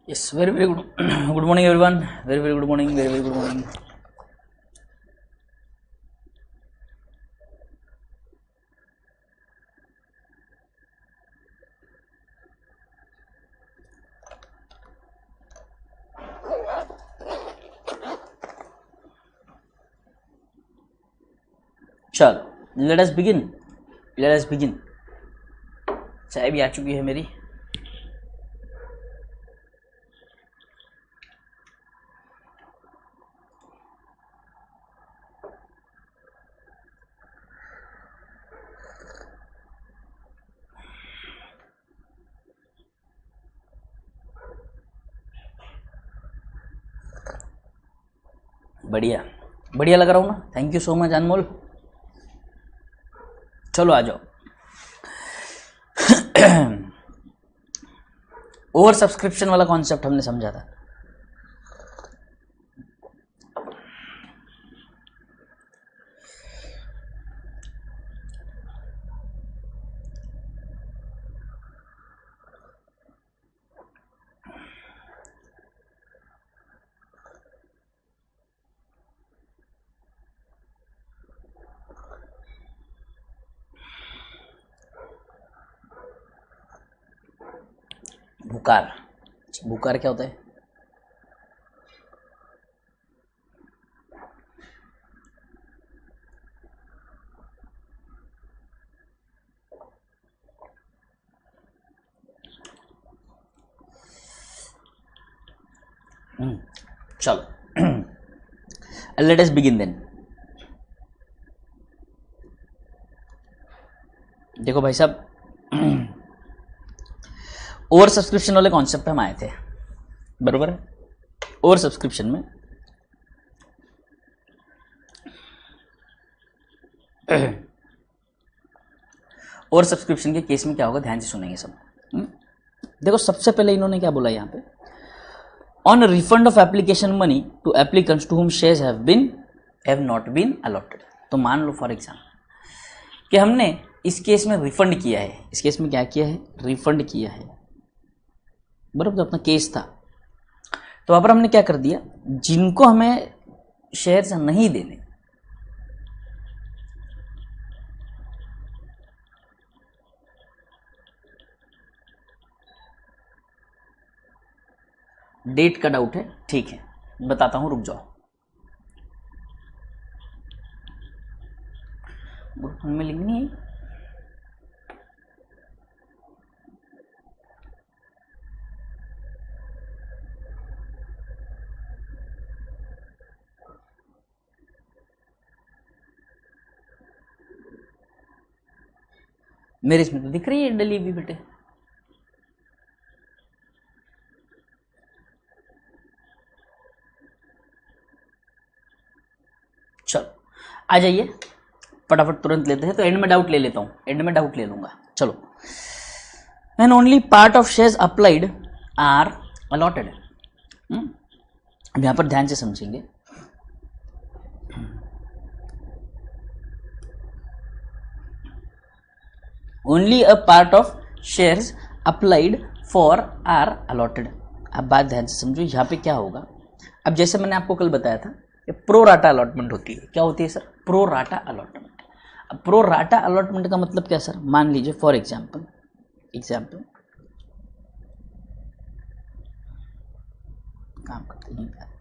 Yes, very very good. Good morning, everyone. Very very good morning. Very very good morning. चलो, let us begin. Let us begin. चाय भी आ चुकी है मेरी. बढ़िया बढ़िया लग रहा हूँ ना. थैंक यू सो मच अनमोल. चलो आ जाओ. ओवर सब्सक्रिप्शन वाला कॉन्सेप्ट हमने समझा था. बुकार. बुकार क्या होता है? चलो लेट अस बिगिन देन. देखो भाई साहब, ओवर सब्सक्रिप्शन वाले कॉन्सेप्ट पे हम आए थे, बरोबर है. ओवर सब्सक्रिप्शन में ओवर सब्सक्रिप्शन के केस में क्या होगा, ध्यान से सुनेंगे सब. देखो सबसे पहले इन्होंने क्या बोला यहाँ पे, on refund of application money to applicants to whom shares have not been allotted. तो मान लो फॉर एग्जाम्पल कि हमने इस केस में रिफंड किया है. इस केस में क्या किया है? रिफंड किया है, बराबर. जो अपना केस था, तो वहां पर हमने क्या कर दिया, जिनको हमें शेयर्स नहीं देने, डेट का डाउट है, ठीक है बताता हूं, रुक जाओ. में लिंक नहीं है. मेरे इसमें तो दिख रही है डली भी बेटे. चलो आ जाइए फटाफट, तुरंत लेते हैं. तो एंड में डाउट ले लेता हूं, एंड में डाउट ले लूंगा. चलो, when only part of shares applied are allotted. अब यहां पर ध्यान से समझेंगे. Only a part of shares applied for are allotted. अब बात ध्यान से समझो, यहाँ पे क्या होगा. अब जैसे मैंने आपको कल बताया था कि प्रो राटा अलॉटमेंट होती है. क्या होती है सर? Pro rata allotment. अब प्रो राटा अलॉटमेंट का मतलब क्या सर? मान लीजिए फॉर एग्जाम्पल काम करते हैं.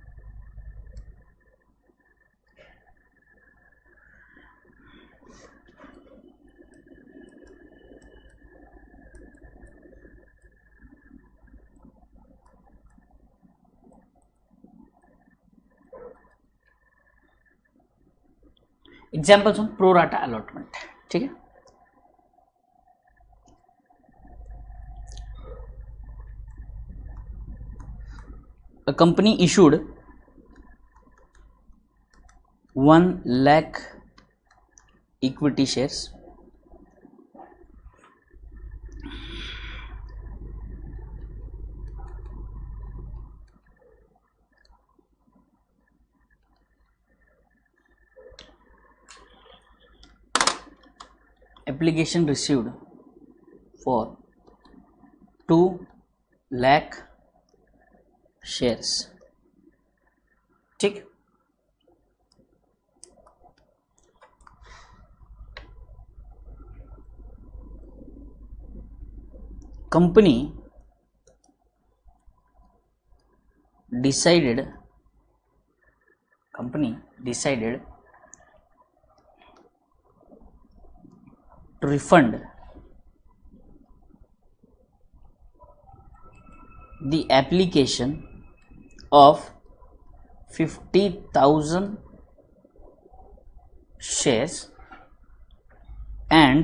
Examples on pro rata allotment, ठीक है. A company issued 1 lakh equity shares application received for 2 lakh shares. ठीक, company decided to refund the application of 50,000 shares and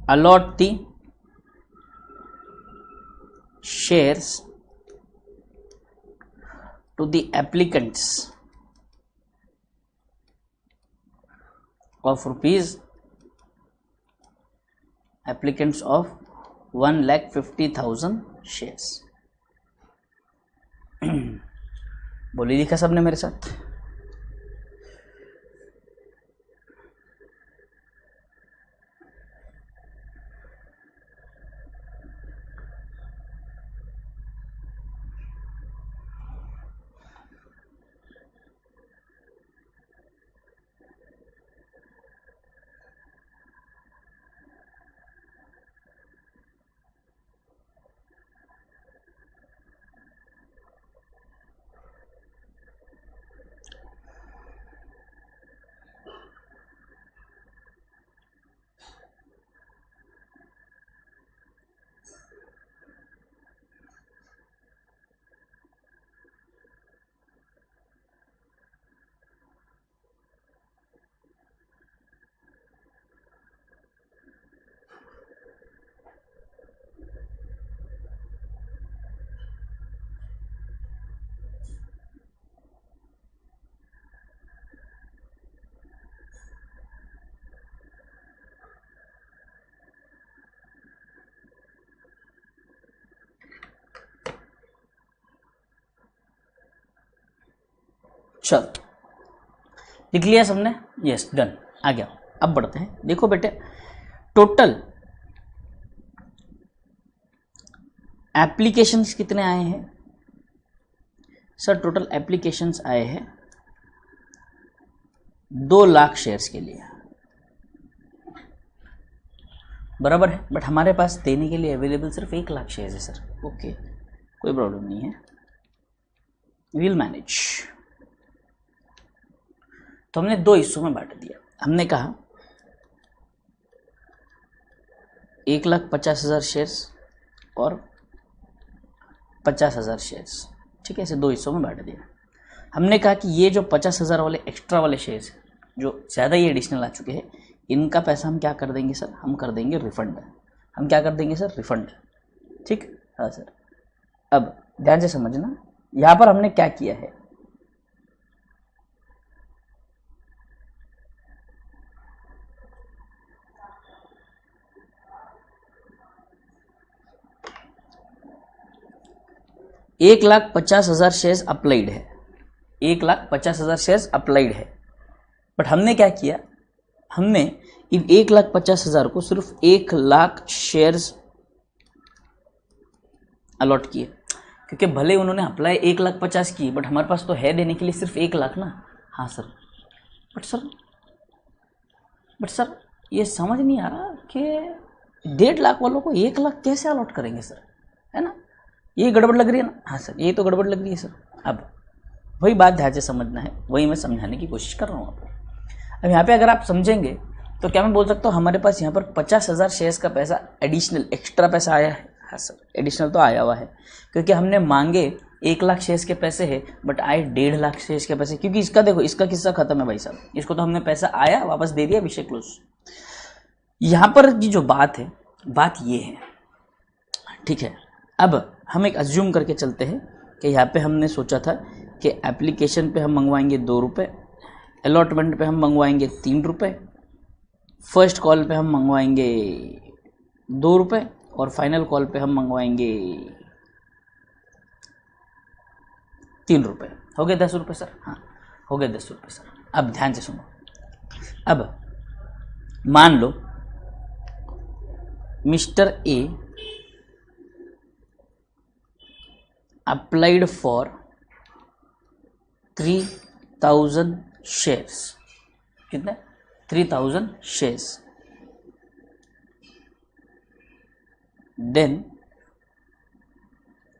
allot the shares to the applicants of 1,50,000 shares। बोली लिखा सबने मेरे साथ? चल, लिख लिया सबने? Yes, done. आ गया। अब बढ़ते हैं। देखो बेटे, टोटल एप्लीकेशंस कितने आए हैं सर? टोटल एप्लीकेशंस आए हैं 2 लाख शेयर्स के लिए, बराबर है। बट हमारे पास देने के लिए अवेलेबल सिर्फ 1 लाख शेयर्स है सर। ओके, कोई प्रॉब्लम नहीं है, विल मैनेज। तो हमने 2 हिस्सों में बांट दिया। हमने कहा 1,50,000 शेयर्स और 50,000 शेयर्स। ठीक है, ऐसे 2 हिस्सों में बांट दिया। हमने कहा कि ये जो 50,000 वाले एक्स्ट्रा वाले शेयर्स जो ज़्यादा ही एडिशनल आ चुके हैं, इनका पैसा हम क्या कर देंगे सर? हम कर देंगे रिफंड। हम क्या कर देंगे सर? रिफंड। ठीक, हाँ सर। अब ध्यान से समझना, यहाँ पर हमने क्या किया है। एक 1,50,000 शेयर्स अप्लाइड है, 1,50,000 शेयर्स अप्लाइड है। बट हमने क्या किया? हमने इन 1,50,000 को सिर्फ 1 लाख शेयर्स अलॉट किए, क्योंकि भले उन्होंने अप्लाई 1,50,000 की, बट हमारे पास तो है देने के लिए सिर्फ 1 लाख ना। हाँ सर। बट सर ये समझ नहीं आ रहा कि 1.5 लाख वालों को 1 लाख कैसे अलॉट करेंगे सर, है ना? ये गड़बड़ लग रही है ना? हाँ सर, ये तो गड़बड़ लग रही है सर। अब वही बात ध्यान से समझना है, वही मैं समझाने की कोशिश कर रहा हूँ आपको। अब यहाँ पे अगर आप समझेंगे तो क्या मैं बोल सकता हूँ हमारे पास यहाँ पर 50,000 शेयर्स का पैसा एडिशनल एक्स्ट्रा पैसा आया है? हाँ सर, एडिशनल तो आया हुआ है, क्योंकि हमने मांगे 1 लाख शेयर्स के पैसे है, बट आए 1.5 लाख शेयर्स के पैसे। क्योंकि इसका देखो, इसका किस्सा खत्म है भाई साहब, इसको तो हमने पैसा आया वापस दे दिया, विषय क्लोज। यहाँ पर की जो बात है, बात ये है, ठीक है। अब हम एक अज्यूम करके चलते हैं कि यहाँ पे हमने सोचा था कि एप्लीकेशन पे हम मंगवाएंगे 2 रुपये, अलॉटमेंट पे हम मंगवाएंगे 3 रुपये, फर्स्ट कॉल पे हम मंगवाएंगे 2 रुपये और फाइनल कॉल पे हम मंगवाएंगे 3 रुपये। हो गए 10 रुपये सर? हाँ, हो गए 10 रुपये सर। अब ध्यान से सुनो। अब मान लो mister A applied for 3000 shares, कितने 3000 shares, then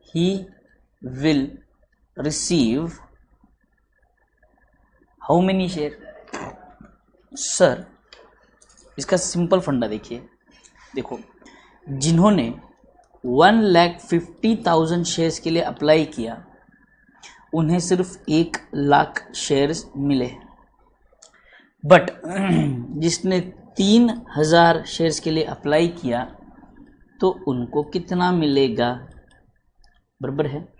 he will receive how many share? Sir इसका सिंपल फंडा देखिए, देखो जिन्होंने 1,50,000 शेयर्स के लिए अप्लाई किया उन्हें सिर्फ 1,00,000 शेयर्स मिले, बट जिसने 3,000 शेयर्स के लिए अप्लाई किया तो उनको कितना मिलेगा, बराबर है।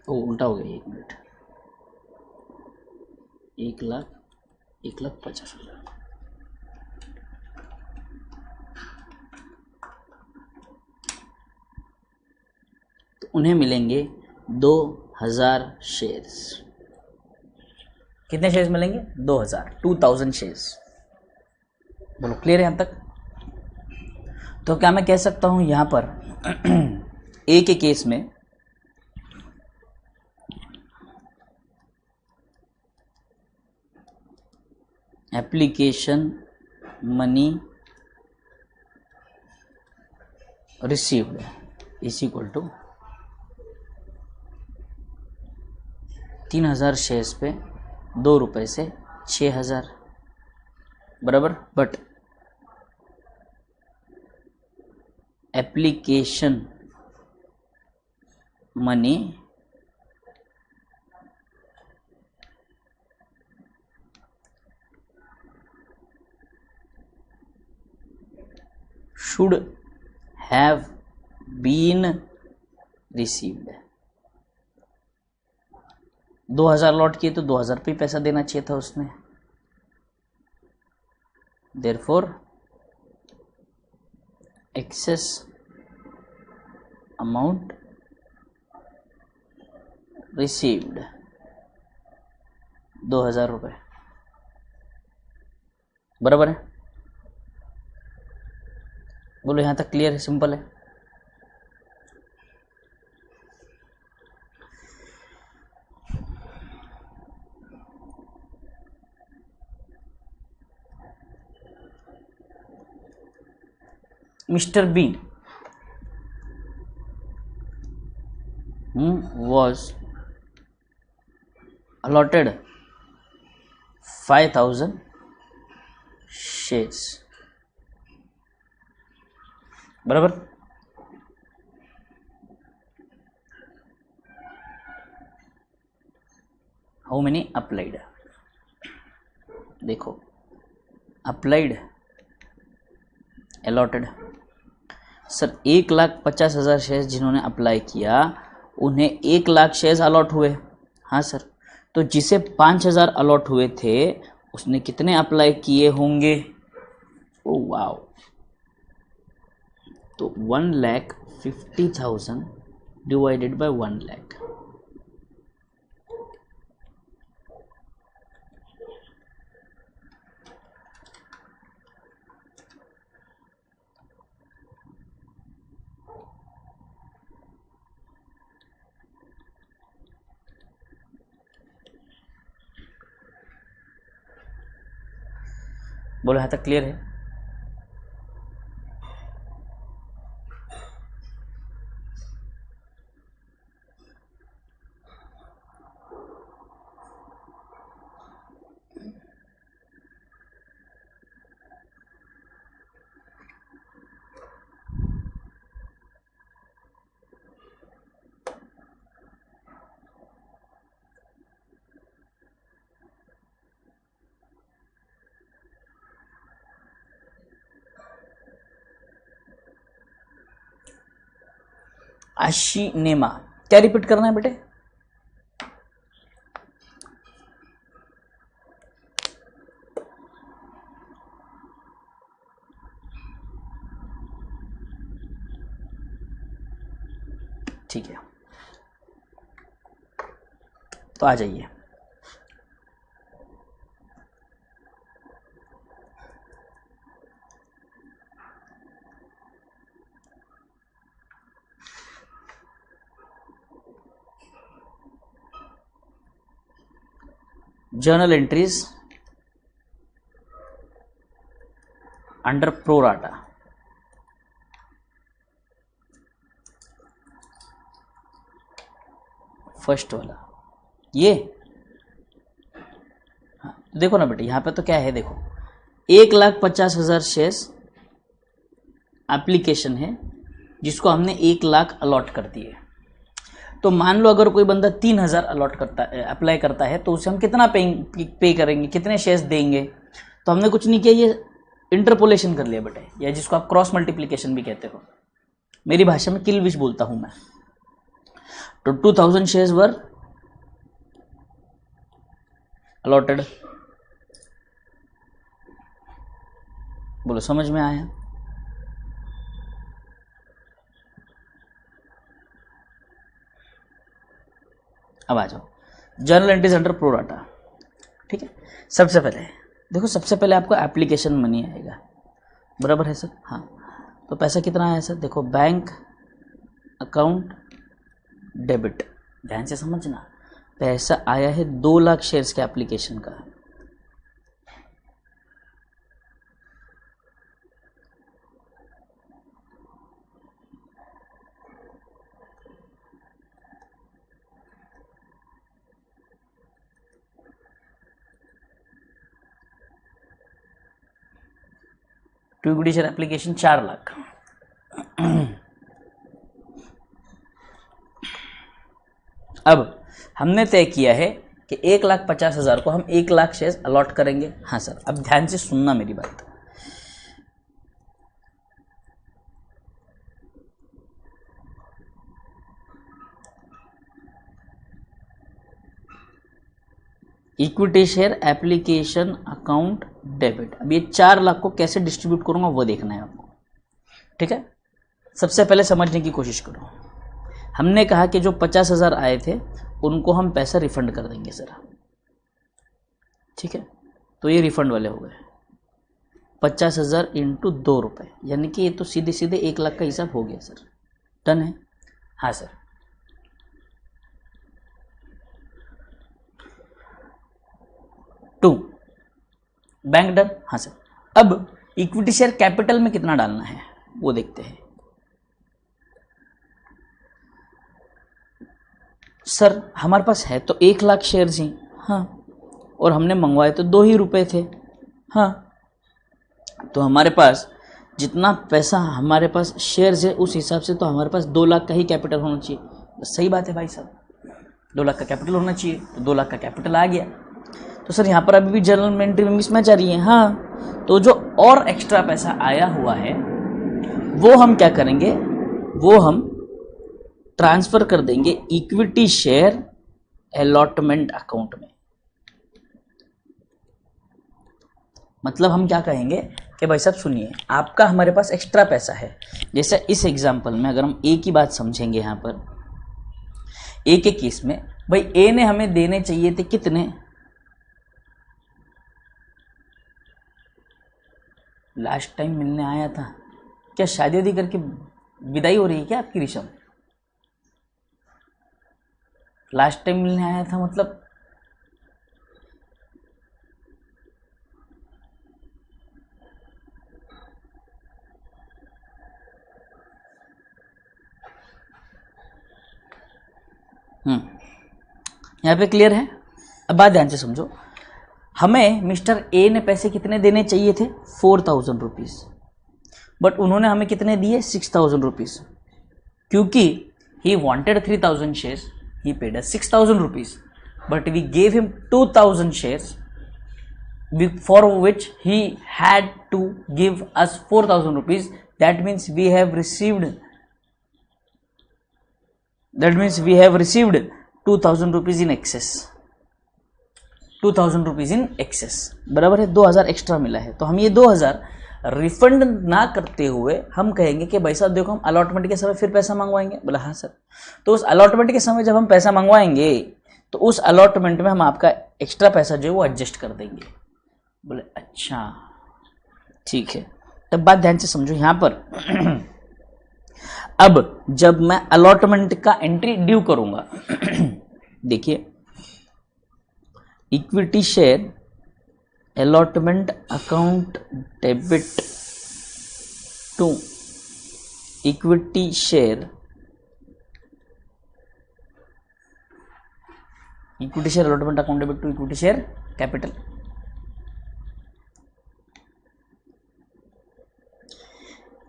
ओ उल्टा हो गया, 1 मिनट, 1,50,000, तो उन्हें मिलेंगे 2,000 शेयर्स। कितने शेयर्स मिलेंगे? 2,000 शेयर्स। बोलो क्लियर है यहां तक? तो क्या मैं कह सकता हूं यहां पर ए के केस में application money received is equal to 3,000 shares पे 2 रुपए से 6,000, बराबर, but application money should have been received। 2,000 लौट किए तो 2,000 पे पैसा देना चाहिए था उसने, therefore excess amount received 2,000 रुपए, बराबर है। बोलो यहां तक क्लियर है, सिंपल है। Mister B was allotted 5,000 shares, बराबर। हाउ मेनी अप्लाइड, देखो अप्लाइड, अलॉटेड। सर 1,50,000 शेयर्स जिन्होंने अप्लाई किया उन्हें 1,00,000 शेयर्स अलॉट हुए, हाँ सर। तो जिसे 5,000 अलॉट हुए थे उसने कितने अप्लाई किए होंगे? ओ वाओ, तो 1,50,000 डिवाइडेड बाय 1,00,000, बोलो यहां तक क्लियर है? आशीनेमा, क्या रिपीट करना है बेटे? ठीक है, तो आ जाइए। Journal entries under pro rata. First वाला ये, हाँ देखो ना बेटे, यहां पे तो क्या है, देखो 1,50,000 शेयर्स एप्लीकेशन है जिसको हमने 1 लाख अलॉट कर दिए। तो मान लो अगर कोई बंदा 3,000 अलॉट करता है, अप्लाई करता है, तो उसे हम कितना पे करेंगे, कितने शेयर्स देंगे। तो हमने कुछ नहीं किया, ये इंटरपोलेशन कर लिया बेटे, या जिसको आप क्रॉस मल्टीप्लिकेशन भी कहते हो, मेरी भाषा में किल-विश बोलता हूं मैं। तो 2,000 शेयर्स वर अलॉटेड। बोलो समझ में आया? अब आ जाओ journal entries under pro rata. ठीक है, सबसे पहले देखो, सबसे पहले आपको एप्लीकेशन मनी आएगा, बराबर है सर? हाँ, तो पैसा कितना आया सर? देखो बैंक अकाउंट डेबिट, ध्यान से समझना, पैसा आया है 2 लाख शेयर्स के एप्लीकेशन का। To equity share application 4 lakh. अब हमने तय किया है कि 1,50,000 को हम 1 लाख शेयर अलॉट करेंगे। हाँ सर, अब ध्यान से सुनना मेरी बात। Equity share application account debit, अब ये 4 लाख को कैसे डिस्ट्रीब्यूट करूंगा वो देखना है आपको। ठीक है, सबसे पहले समझने की कोशिश करो। हमने कहा कि जो 50,000 आए थे उनको हम पैसा रिफंड कर देंगे सर। ठीक है, तो ये रिफंड वाले हो गए 50,000 इंटू 2 रुपये, यानी कि ये तो सीधे सीधे 1 लाख का हिसाब हो गया सर। डन है? हाँ सर। To bank done. हाँ सर। अब इक्विटी शेयर कैपिटल में कितना डालना है वो देखते हैं। सर हमारे पास है तो 1 लाख शेयर्स ही, हाँ, और हमने मंगवाए तो 2 ही रुपए थे, हाँ, तो हमारे पास जितना पैसा हमारे पास शेयर्स है उस हिसाब से तो हमारे पास 2 लाख का ही कैपिटल होना चाहिए। सही बात है भाई साहब, 2 लाख का कैपिटल होना चाहिए, तो 2 लाख का कैपिटल आ गया। तो सर यहाँ पर अभी भी जर्नल एंट्री में मिसमैच आ रही है। हाँ, तो जो और एक्स्ट्रा पैसा आया हुआ है वो हम क्या करेंगे, वो हम ट्रांसफर कर देंगे इक्विटी शेयर अलॉटमेंट अकाउंट में। मतलब हम क्या कहेंगे कि भाई साहब सुनिए, आपका हमारे पास एक्स्ट्रा पैसा है। जैसे इस एग्जांपल में अगर हम ए की बात समझेंगे, यहाँ पर ए के केस में भाई ए ने हमें देने चाहिए थे कितने, लास्ट टाइम मिलने आया था क्या, शादी वादी करके विदाई हो रही है क्या आपकी ऋषभ? लास्ट टाइम मिलने आया था मतलब यहाँ पे क्लियर है? अब बात ध्यान से समझो, हमें मिस्टर ए ने पैसे कितने देने चाहिए थे, 4,000 रुपीज़, बट उन्होंने हमें कितने दिए, 6,000 रुपीज़। क्योंकि he wanted 3,000 shares, he paid us 6,000 rupees, but we gave him 2,000 shares for which he had to give us 4,000 rupees. That means we have received 2,000 rupees in excess, 2,000 rupees in excess, बराबर है, 2,000 extra मिला है। तो हम ये 2,000 refund ना करते हुए हम कहेंगे कि भाई साहब देखो हम अलॉटमेंट के समय फिर पैसा मंगवाएंगे। बोला हाँ सर। तो उस अलॉटमेंट के समय जब हम पैसा मंगवाएंगे तो उस अलॉटमेंट में हम आपका एक्स्ट्रा पैसा जो है वो एडजस्ट कर देंगे। बोले अच्छा ठीक है। तब बात ध्यान से समझो यहां पर अब जब मैं अलॉटमेंट का एंट्री ड्यू करूंगा देखिए equity share allotment account debit to equity share allotment account debit to equity share capital.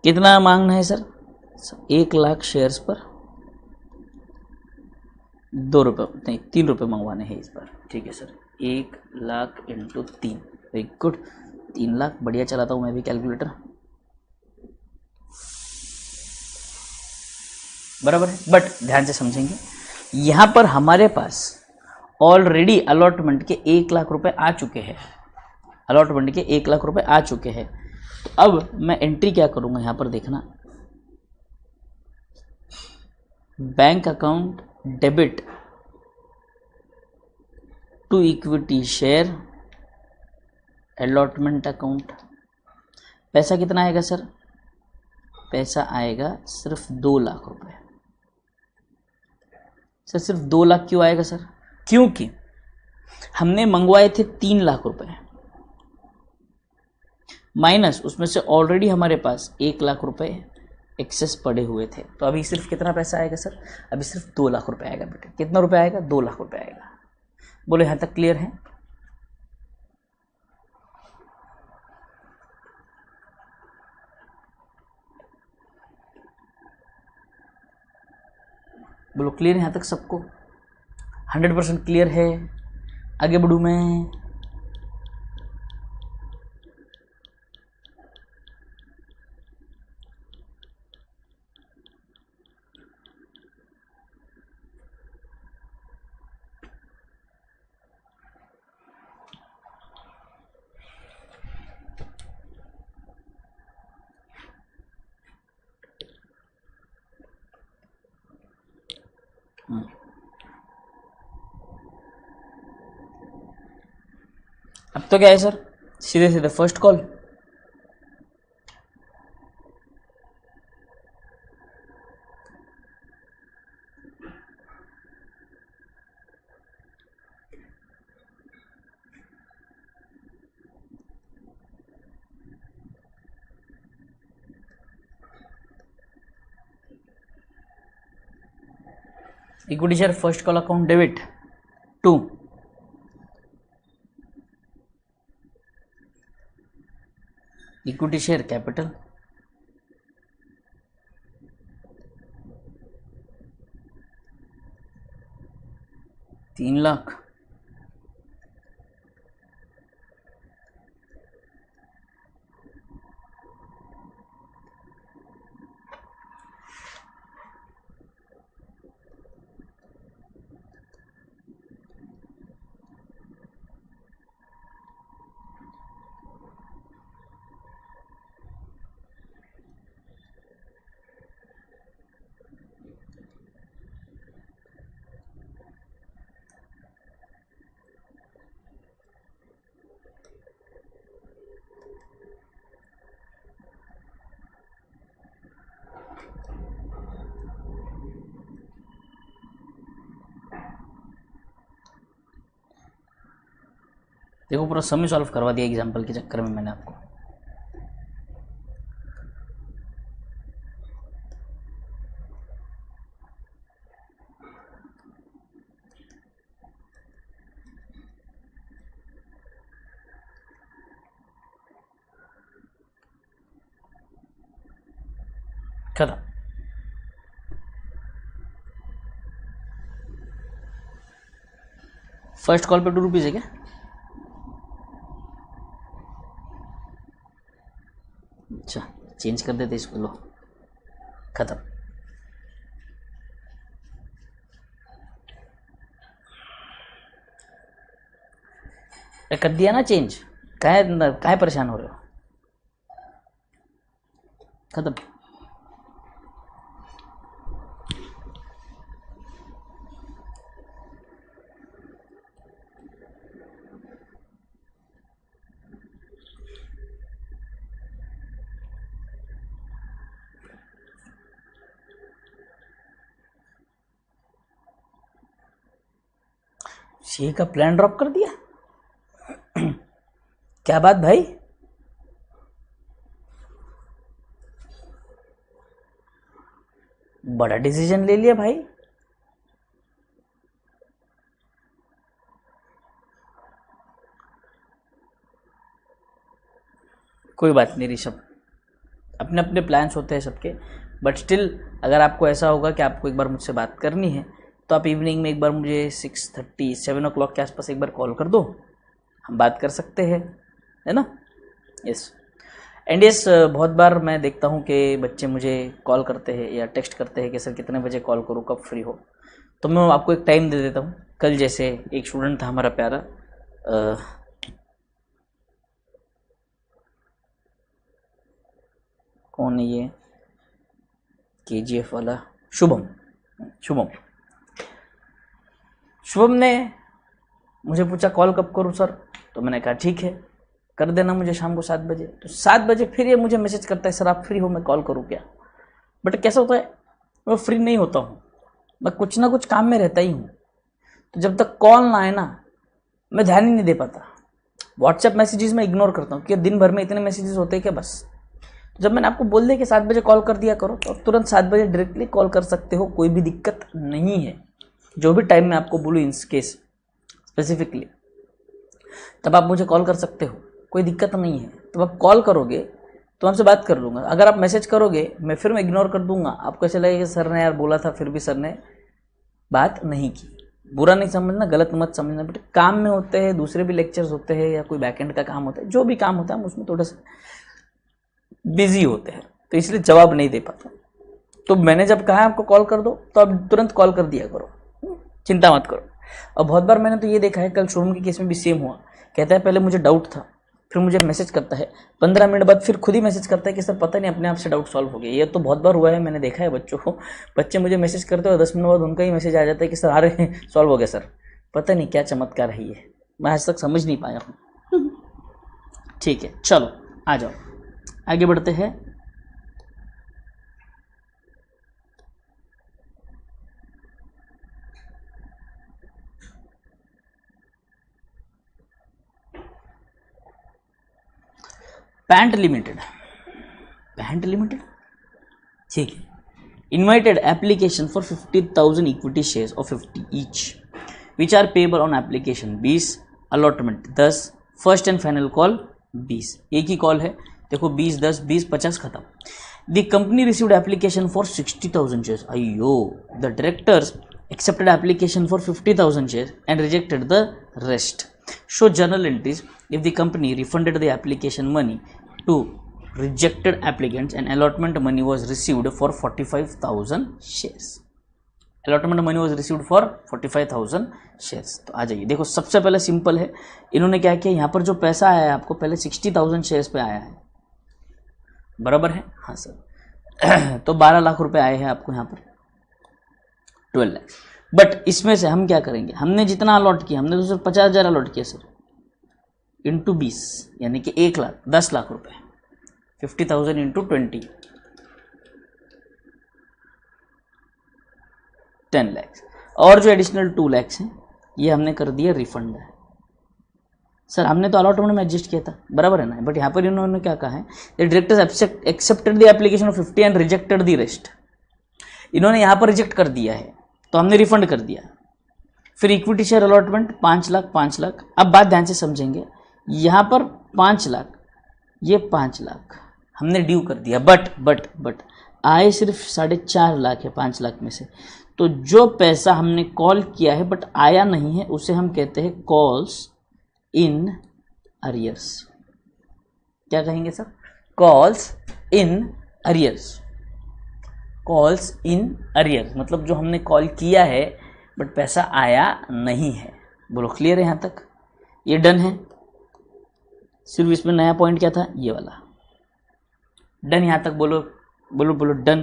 कितना मांगना है सर? 1,00,000 शेयर्स पर 2 रुपये नहीं 3 रुपये मंगवाने हैं इस बार। ठीक है sir 1,00,000 into 3 very good 3 lakh. बढ़िया चलाता हूँ मैं भी कैलकुलेटर बराबर है। बट ध्यान से समझेंगे यहाँ पर हमारे पास ऑलरेडी अलॉटमेंट के 1,00,000 रुपए आ चुके हैं। अलॉटमेंट के 1,00,000 रुपए आ चुके हैं। तो अब मैं एंट्री क्या करूँगा यहाँ पर देखना bank account debit to equity share allotment account. पैसा कितना आएगा सर? पैसा आएगा सिर्फ 2,00,000 रुपए। सर सिर्फ 2,00,000 क्यों आएगा सर? क्योंकि हमने मंगवाए थे 3,00,000 रुपए माइनस उसमें से ऑलरेडी हमारे पास 1,00,000 रुपए एक्सेस पड़े हुए थे। तो अभी सिर्फ कितना पैसा आएगा सर? अभी सिर्फ 2,00,000 रुपए आएगा बेटे। कितना रुपए आएगा? 2,00,000 रुपए आएगा। बोलो यहां तक क्लियर है? बोलो क्लियर है यहां तक सबको? 100% क्लियर है? आगे बढ़ूं मैं? अब तो क्या है सर? सीधे सीधे first call. Equity share first call account debit to equity share capital. तीन लाख देखो पूरा सम सॉल्व करवा दिया एग्जाम्पल के चक्कर में मैंने आपको। खत्म। फर्स्ट कॉल पे 2 रुपीज है क्या? अच्छा चेंज कर देते इसको। लो खत्म। कर दिया ना चेंज। काहे परेशान हो रहे हो? खत्म। सीए का प्लान ड्रॉप कर दिया? क्या बात भाई? बड़ा डिसीजन ले लिया भाई। कोई बात नहीं ऋषभ, अपने अपने प्लान्स होते हैं सबके, बट स्टिल अगर आपको ऐसा होगा कि आपको एक बार मुझसे बात करनी है तो आप इवनिंग में एक बार मुझे 6:30 7 o'clock के आसपास एक बार कॉल कर दो, हम बात कर सकते हैं, है ना। यस एंड यस, बहुत बार मैं देखता हूँ कि बच्चे मुझे कॉल करते हैं या टेक्स्ट करते हैं कि सर कितने बजे कॉल करूँ, कब फ्री हो, तो मैं आपको एक टाइम दे देता हूँ। कल जैसे एक स्टूडेंट था हमारा प्यारा, कौन है ये, KGF वाला, शुभम ने मुझे पूछा कॉल कब करूँ सर, तो मैंने कहा ठीक है कर देना मुझे शाम को 7 बजे। तो 7 बजे फिर ये मुझे मैसेज करता है सर आप फ्री हो, मैं कॉल करूँ क्या। बट कैसा होता है, मैं फ्री नहीं होता हूँ, मैं कुछ ना कुछ काम में रहता ही हूँ, तो जब तक कॉल ना आए ना मैं ध्यान ही नहीं दे पाता। व्हाट्सएप मैसेजेस में इग्नोर करता हूँ कि दिन भर में इतने मैसेजेस होते हैं कि बस। तो जब मैंने आपको बोल दिया कि 7 बजे कॉल कर दिया करो, तो तुरंत 7 बजे डायरेक्टली कॉल कर सकते हो, कोई भी दिक्कत नहीं है। जो भी टाइम मैं आपको बोलूँ इन केस स्पेसिफिकली, तब आप मुझे कॉल कर सकते हो, कोई दिक्कत नहीं है। तो आप कॉल करोगे तो हमसे बात कर लूँगा, अगर आप मैसेज करोगे मैं इग्नोर कर दूंगा, आपको ऐसे लगेगा कि सर ने यार बोला था फिर भी सर ने बात नहीं की। बुरा नहीं समझना, गलत मत समझना, बट काम में होते हैं, दूसरे भी लेक्चर्स होते हैं या कोई बैकएंड का काम होता है, जो भी काम होता है हम उसमें थोड़ा सा बिजी होते हैं, तो इसलिए जवाब नहीं दे पाता। तो मैंने जब कहा आपको कॉल कर दो तो आप तुरंत कॉल कर दिया करो, चिंता मत करो। और बहुत बार मैंने तो ये देखा है, कल शोरूम के केस में भी सेम हुआ, कहता है पहले मुझे डाउट था, फिर मुझे मैसेज करता है, 15 मिनट बाद फिर खुद ही मैसेज करता है कि सर पता नहीं अपने आप से डाउट सॉल्व हो गया। ये तो बहुत बार हुआ है, मैंने देखा है बच्चों को, बच्चे मुझे मैसेज करते हो 10 मिनट बाद उनका ही मैसेज आ जाता है कि सर आ रहे हैं, सॉल्व हो गया सर। पता नहीं क्या चमत्कार है ये, मैं आज तक समझ नहीं पाया हूँ। ठीक है चलो आ जाओ आगे बढ़ते हैं। पैंट लिमिटेड ठीक है, invited application for 50,000 equity shares of 50 each which are payable on application 20, allotment 10, first and final call 20। एक ही कॉल है, देखो 20 10 20 50 खत्म। The company received application for 60,000 shares, अयो, the directors accepted application for 50,000 shares and rejected the rest। Show journal entries if the company refunded the application money to rejected applicants and allotment money was received for 45,000 shares। allotment money was received for 45,000 shares। तो आ जाइए, देखो सबसे पहले simple है, इन्होंने क्या किया, यहाँ पर जो पैसा आया है आपको पहले 60,000 शेयर्स पे आया है, बराबर है, हाँ सर। तो 12 लाख रुपए आए हैं आपको यहाँ पर, 12 लाख। बट इसमें से हम क्या करेंगे, हमने जितना अलॉट किया, हमने तो सिर्फ 50,000 अलॉट किया सर, इंटू 20 यानी कि 1 लाख 10 लाख रुपए, 50,000 इंटू 20 10 लाख, और जो एडिशनल 2 लाख हैं ये हमने कर दिया रिफंड है। सर हमने तो अलॉटमेंट में एडजस्ट किया था, बराबर है ना, बट यहाँ पर इन्होंने क्या कहा है, the directors accepted the application of 50 and rejected the rest. इन्होंने यहाँ पर रिजेक्ट कर दिया है तो हमने रिफंड कर दिया। फिर equity share allotment 5 lakh 5 lakh. अब बात ध्यान से समझेंगे, यहाँ पर 5 लाख, ये 5 लाख हमने ड्यू कर दिया, बट आए सिर्फ 4.5 लाख है 5 लाख में से। तो जो पैसा हमने कॉल किया है बट आया नहीं है उसे हम कहते हैं कॉल्स इन अरियर्स। क्या कहेंगे sir, calls in arrears. Calls in arrears मतलब जो हमने कॉल किया है बट पैसा आया नहीं है। बोलो क्लियर है यहाँ तक, ये डन है। सिर्फ इसमें नया पॉइंट क्या था, ये वाला डन, यहाँ तक बोलो बोलो बोलो done.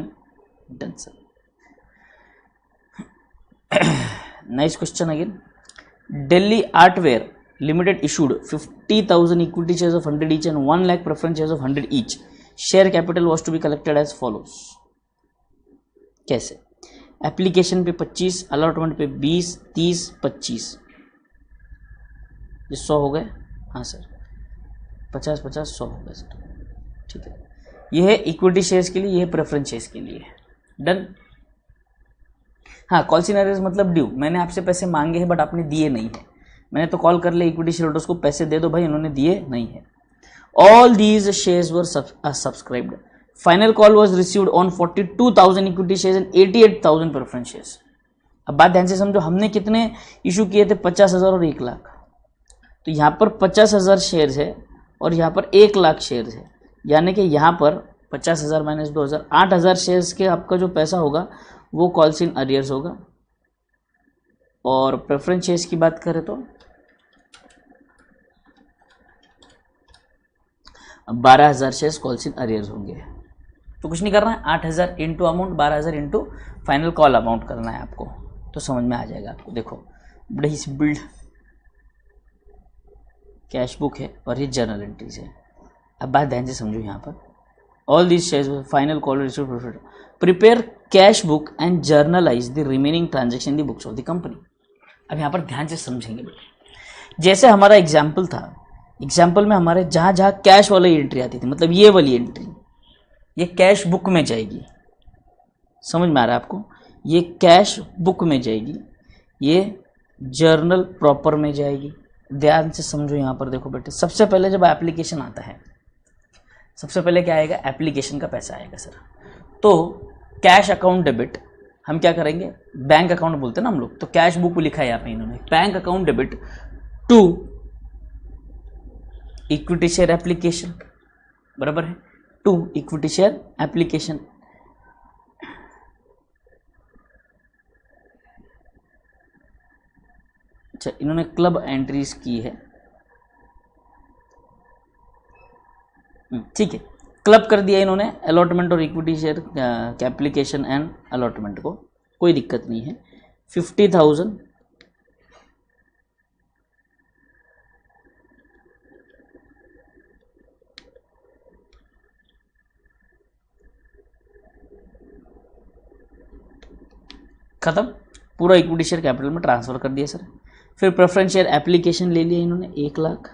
Done sir. Nice question again. Delhi Artware Limited issued 50,000 equity shares of 100 each and 1 lakh preference shares of 100 each. Share capital was to be collected as follows. कैसे? एप्लीकेशन पे 25, अलॉटमेंट पे 20, 30, 25, ये 100 हो गए। हाँ सर, 50, 50, 100 हो गए sir. ठीक है, ये है इक्विटी शेयर्स के लिए, ये है प्रेफरेंस शेयर्स के लिए। डन। हाँ, कॉल सिनेरियोस मतलब ड्यू, मैंने आपसे पैसे मांगे हैं बट आपने दिए नहीं है, मैंने तो कॉल कर लिया इक्विटी शेयर होल्डर्स को पैसे दे दो भाई, इन्होंने दिए नहीं है। All these shares were subscribed. Final call was received on 42,000 equity shares and 88,000 preference shares. अब बात ध्यान से समझो, हमने कितने इशू किए थे? 50,000 और 1 लाख। तो यहाँ पर 50,000 शेयर्स है और यहाँ पर 1 लाख शेयर्स है, यानी कि यहाँ पर 50,000 माइनस 2,000, 8,000 शेयर्स के आपका जो पैसा होगा वो कॉल्स इन अरियर्स होगा। और प्रेफरेंस शेयर्स की बात करें तो 12,000 शेयर्स कॉल्स इन अरियर्स होंगे। तो कुछ नहीं करना है, 8,000 into amount, 12,000 into final call amount करना है आपको, तो समझ में आ जाएगा आपको। देखो बड़ी सी बिल्ड कैश बुक है और ये जर्नल एंट्रीज है। अब बात ध्यान से समझो, यहाँ पर all these shares final call received profit, prepare cash book and generalized the remaining transaction in the books of the company. अब यहाँ पर ध्यान से समझेंगे बेटे, जैसे हमारा एग्जाम्पल था, एग्जाम्पल में हमारे जहाँ जहाँ कैश वाली एंट्री आती थी, मतलब ये वाली एंट्री, ये कैश बुक में जाएगी। समझ में आ रहा है आपको? ये कैश बुक में जाएगी, ये जर्नल प्रॉपर में जाएगी। ध्यान से समझो यहाँ पर, देखो बेटे, सबसे पहले जब एप्लीकेशन आता है, सबसे पहले क्या आएगा? एप्लीकेशन का पैसा आएगा सर। तो कैश अकाउंट डेबिट हम क्या करेंगे? बैंक अकाउंट बोलते हैं ना हम लोग, तो कैश बुक लिखा है यहाँ पे इन्होंने, bank account debit to equity share application, बराबर है, टू इक्विटी शेयर एप्लीकेशन। अच्छा, इन्होंने क्लब एंट्रीज की है, ठीक है, क्लब कर दिया इन्होंने अलॉटमेंट और equity share application and allotment को, कोई दिक्कत नहीं है। 50,000 खत्म, पूरा इक्विटी शेयर कैपिटल में ट्रांसफर कर दिया सर। फिर प्रेफरेंस शेयर एप्लीकेशन ले लिया इन्होंने 1 लाख,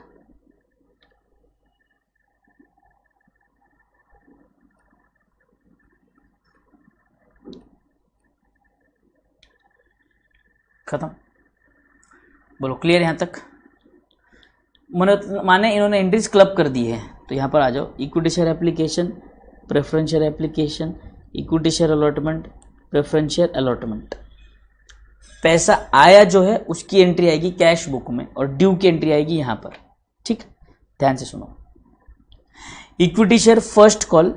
खत्म। बोलो क्लियर यहाँ तक? माने इन्होंने एंट्रीज क्लब कर दी है, तो यहाँ पर आ जाओ, equity share application, preference share application, equity share allotment, preference share allotment. पैसा आया जो है उसकी एंट्री आएगी कैश बुक में और ड्यू की एंट्री आएगी यहाँ पर। ठीक, ध्यान से सुनो। Equity share first call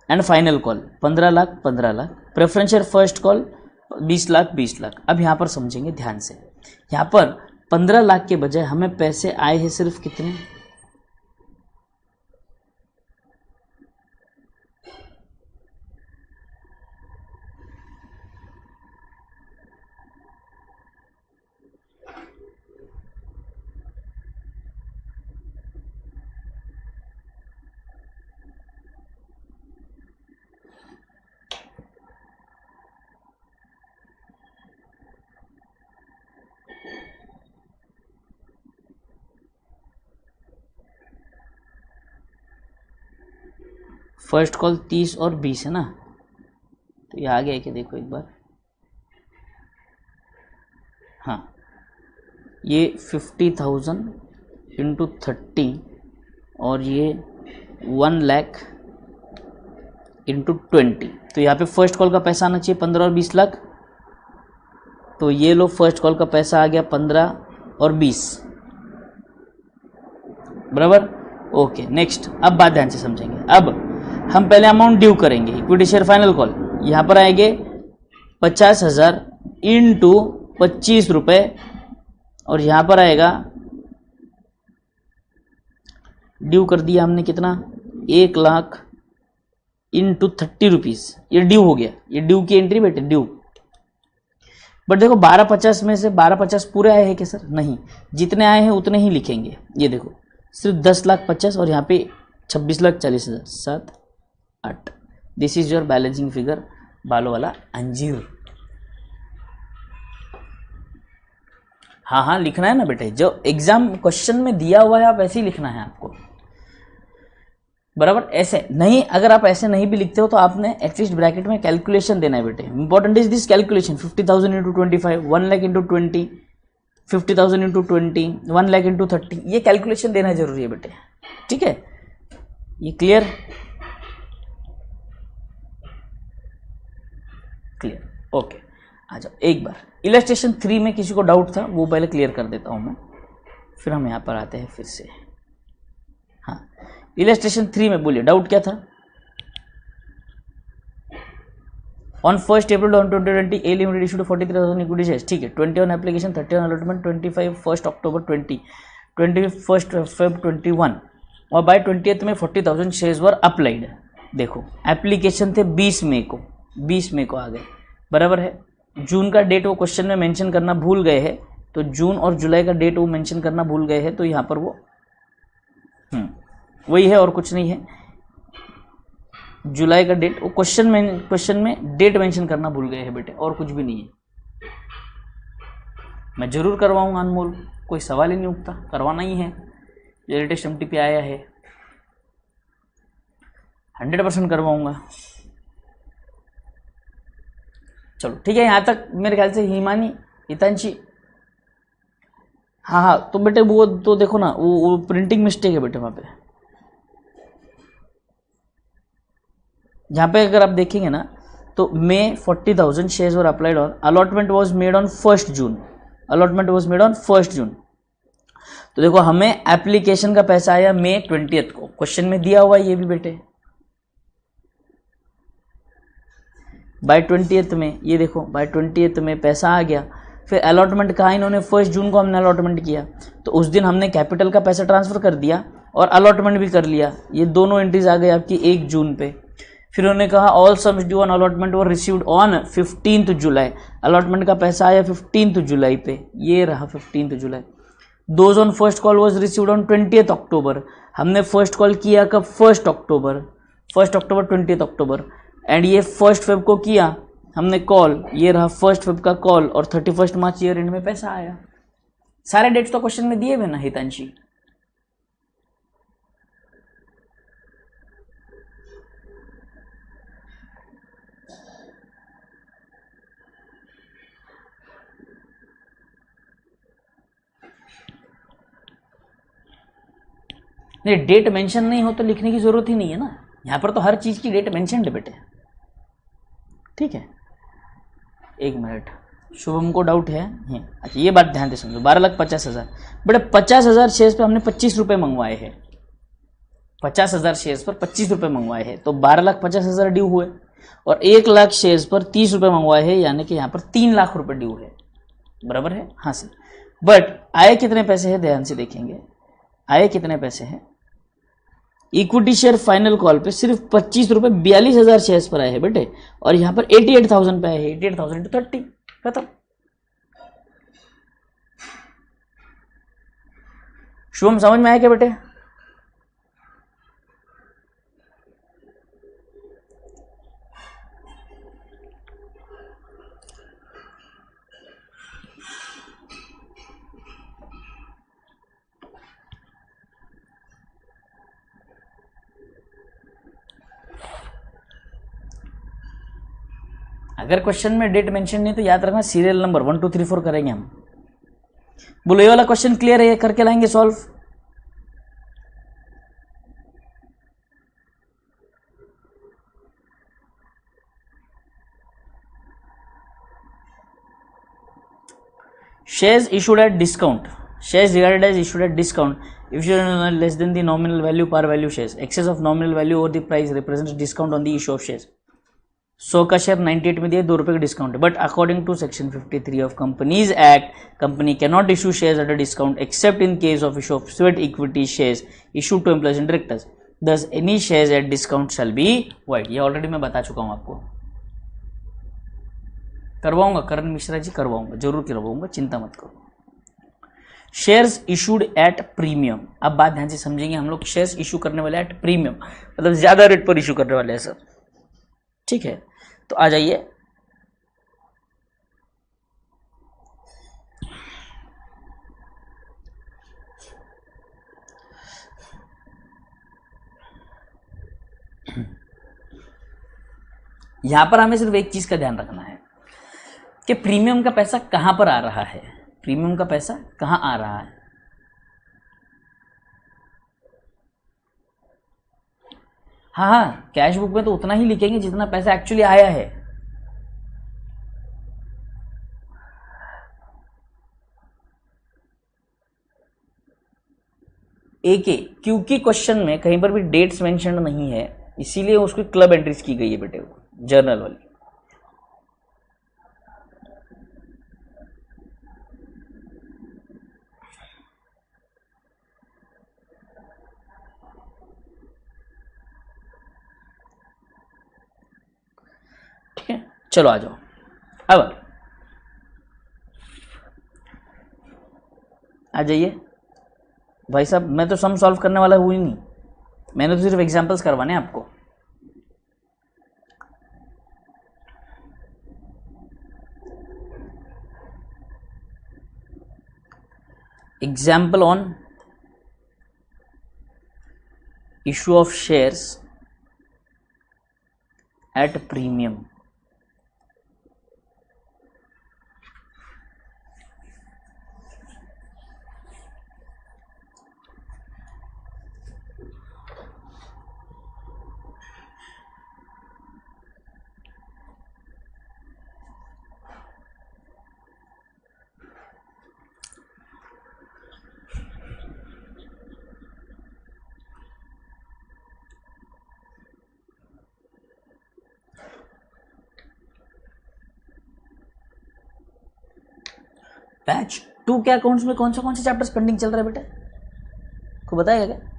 and final call 15 lakh 15 lakh, preference share first call 20 lakh 20 lakh. अब यहाँ पर समझेंगे ध्यान से, यहाँ पर 15 लाख के बजाय हमें पैसे आए हैं सिर्फ कितने? फर्स्ट कॉल 30 और 20 है ना, तो ये आ गया कि देखो एक बार, हाँ, ये 50,000 इंटू 30 और ये 1 लाख इंटू 20, तो यहाँ पे फर्स्ट कॉल का पैसा आना चाहिए 15 और 20 लाख, तो ये लो फर्स्ट कॉल का पैसा आ गया 15 और 20, बराबर। Okay, next. अब बात ध्यान से समझेंगे। अब हम पहले अमाउंट ड्यू करेंगे, इक्विटी शेयर फाइनल कॉल, यहाँ पर आएंगे 50,000 इंटू 25 रुपये और यहाँ पर आएगा, ड्यू कर दिया हमने कितना? 1 लाख इंटू 30 रुपीज़, ये ड्यू हो गया, ये ड्यू की एंट्री बेटे, ड्यू। बट देखो 1250 में से 1250 पूरे आए हैं क्या सर? नहीं, जितने आए हैं उतने ही लिखेंगे। ये देखो सिर्फ 10,50,000 और यहाँ पे 26,40,000, 7 8। This is your balancing figure, बालों वाला अंजीर। हाँ हाँ लिखना है ना बेटे, जो एग्जाम क्वेश्चन में दिया हुआ है आप ऐसे ही लिखना है आपको, बराबर। ऐसे नहीं, अगर आप ऐसे नहीं भी लिखते हो तो आपने एटलीस्ट ब्रैकेट में कैलकुलेशन देना है बेटे। Important is this calculation, 50,000 into 25, 1 lakh into 20, 50,000 into 20, 1 lakh into 30, ये कैलकुलेशन देना जरूरी है बेटे, ठीक है। ये क्लियर? Clear, okay. आ जाओ एक बार इलस्ट्रेशन 3 में किसी को डाउट था वो पहले क्लियर कर देता हूं मैं, फिर हम यहाँ पर आते हैं फिर से। हाँ, इलस्ट्रेशन 3 में बोलिए डाउट क्या था? On 1st April 2020 A limited issued 43,000 equity shares, ठीक है। 20 on application, 30 on allotment, 25 1st October 20, 21st Feb 21 और बाय 20th में 40,000 शेयर्स वर अप्लाइड। देखो एप्लीकेशन थे 20 मई को, 20 मई को आ गए, बराबर है। जून का डेट वो क्वेश्चन में मेंशन करना भूल गए हैं, तो जून और जुलाई का डेट वो मेंशन करना भूल गए हैं, तो यहाँ पर वो वही है और कुछ नहीं है। जुलाई का डेट वो क्वेश्चन में डेट मेंशन करना भूल गए हैं बेटे, और कुछ भी नहीं है। मैं जरूर करवाऊंगा अनमोल, कोई सवाल ही नहीं उठता, करवाना ही है। जो लेटेस्ट MTP आया है 100% करवाऊंगा। चलो ठीक है, यहाँ तक मेरे ख्याल से हिमानी, हितांशी, हाँ तो बेटे वो तो देखो ना, वो प्रिंटिंग मिस्टेक है बेटे वहाँ पे। यहाँ पे अगर आप देखेंगे ना तो मे 40,000 shares were applied on, allotment was made on 1st June, allotment was made on 1st जून। तो देखो हमें एप्लीकेशन का पैसा आया मे 20th को, क्वेश्चन में दिया हुआ ये भी बेटे बाय 20th में, ये देखो बाय 20th में पैसा आ गया। फिर अलॉटमेंट कहा इन्होंने, 1st जून को हमने अलॉटमेंट किया, तो उस दिन हमने कैपिटल का पैसा ट्रांसफर कर दिया और अलॉटमेंट भी कर लिया। ये दोनों एंट्रीज आ गई आपकी 1 जून पे। फिर उन्होंने कहा all sums due on allotment were received on 15th July, allotment का पैसा आया 15th जुलाई पे, ये रहा 15th July. Those on first call was received on 20th अक्टूबर, हमने फर्स्ट कॉल किया कब? 1st October, 1st October 20th October. And ये 1st फेब को किया हमने कॉल, ये रहा 1st फेब का कॉल, और 31st मार्च ईयर एंड में पैसा आया। सारे डेट्स तो क्वेश्चन में दिए हुए ना हितांशी। नहीं, डेट मेंशन नहीं हो तो लिखने की जरूरत ही नहीं है ना, यहां पर तो हर चीज की डेट मेंशन है बेटे, ठीक है। 1 मिनट, शुभम को डाउट है। अच्छा ये बात ध्यान से समझो, 12,50,000 बेटे, 50,000 शेयर्स पे हमने 25 रुपये मंगवाए हैं, 50,000 शेयर्स पर 25 रुपये मंगवाए हैं, तो 12,50,000 ड्यू हुए, और 1 लाख शेयर्स पर 30 रुपये मंगवाए हैं, यानी कि यहाँ पर 3 लाख रुपये ड्यू है, बराबर है। हाँ सर, बट आए कितने पैसे हैं ध्यान से देखेंगे, आए कितने पैसे हैं। इक्विटी शेयर फाइनल कॉल पे सिर्फ 25 रुपये 42,000 शेयर्स पर आए हैं बेटे, और यहां पर 88,000 पे आए हैं, 88,000 इंटू 30, खत्म। शुभम समझ में आया क्या बेटे? अगर क्वेश्चन में डेट मेंशन नहीं तो याद रखना सीरियल नंबर 1 2 3 4 करेंगे हम। बोलो ये वाला क्वेश्चन क्लियर है, ये करके लाएंगे solve. Shares issued at discount, shares regarded as issued at discount if less than the nominal value par value shares, excess of nominal value और the price represents discount on the issue of shares. 100 का share 98 में दिए, 2 रुपये का discount है, but according to section 53 of companies act, company can not issue shares at a discount except in case of issue of sweat equity shares issue to employees and directors. Thus any shares at discount shall be void. ये already मैं बता चुका हूं आपको, करवाऊंगा करण मिश्रा जी, करवाऊंगा, जरूर करवाऊंगा, चिंता मत करो। शेयर्स इशूड एट प्रीमियम, अब बात ध्यान से समझेंगे हम लोग, शेयर्स इशू करने वाले एट प्रीमियम मतलब ज्यादा रेट पर इशू करने वाले हैं सर, ठीक है। तो आ जाइए, यहां पर हमें सिर्फ एक चीज का ध्यान रखना है कि प्रीमियम का पैसा कहां पर आ रहा है, प्रीमियम का पैसा कहां आ रहा है। हाँ हाँ, कैश बुक में तो उतना ही लिखेंगे जितना पैसा एक्चुअली आया है। एक क्योंकि क्वेश्चन में कहीं पर भी डेट्स मेंशन नहीं है, इसीलिए उसकी क्लब एंट्रीज की गई है बेटे, वो जर्नल वाली। ठीक है, चलो आ जाओ। अब आ जाइए भाई साहब, मैं तो सम सॉल्व करने वाला हूँ ही नहीं, मैंने तो सिर्फ एग्जांपल्स करवाने हैं आपको। Example on issue of shares at premium. Batch 2 के अकाउंट्स में कौन से चैप्टर्स पेंडिंग चल रहा है बेटा, को बताएगा क्या?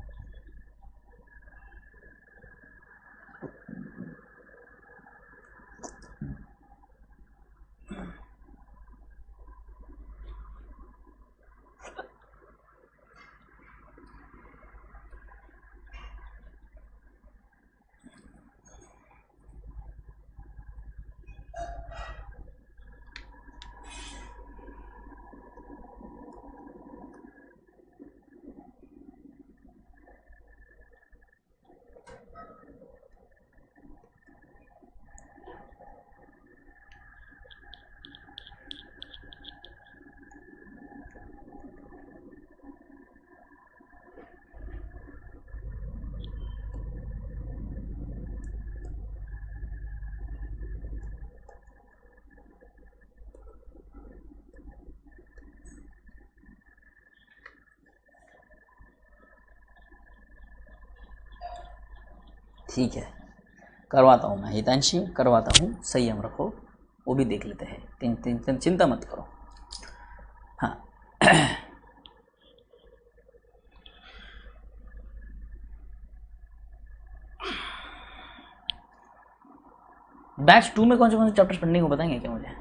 ठीक है, करवाता हूँ मैं हितांशी, करवाता हूँ, संयम रखो, वो भी देख लेते हैं, चिंता मत करो। हाँ बैच 2 में कौन से चैप्टर्स पेंडिंग हो बताएंगे क्या मुझे?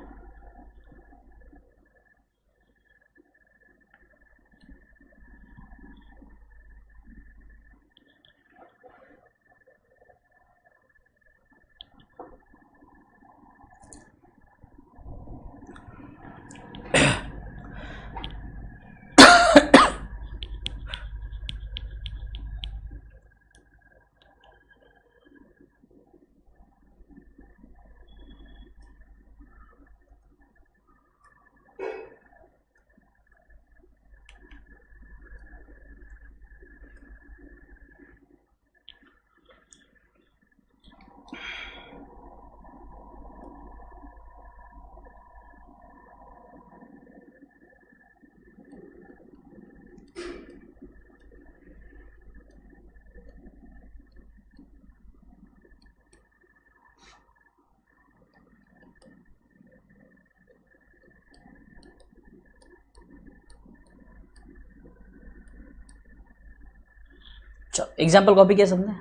चलो एग्जाम्पल कॉपी किया सबने?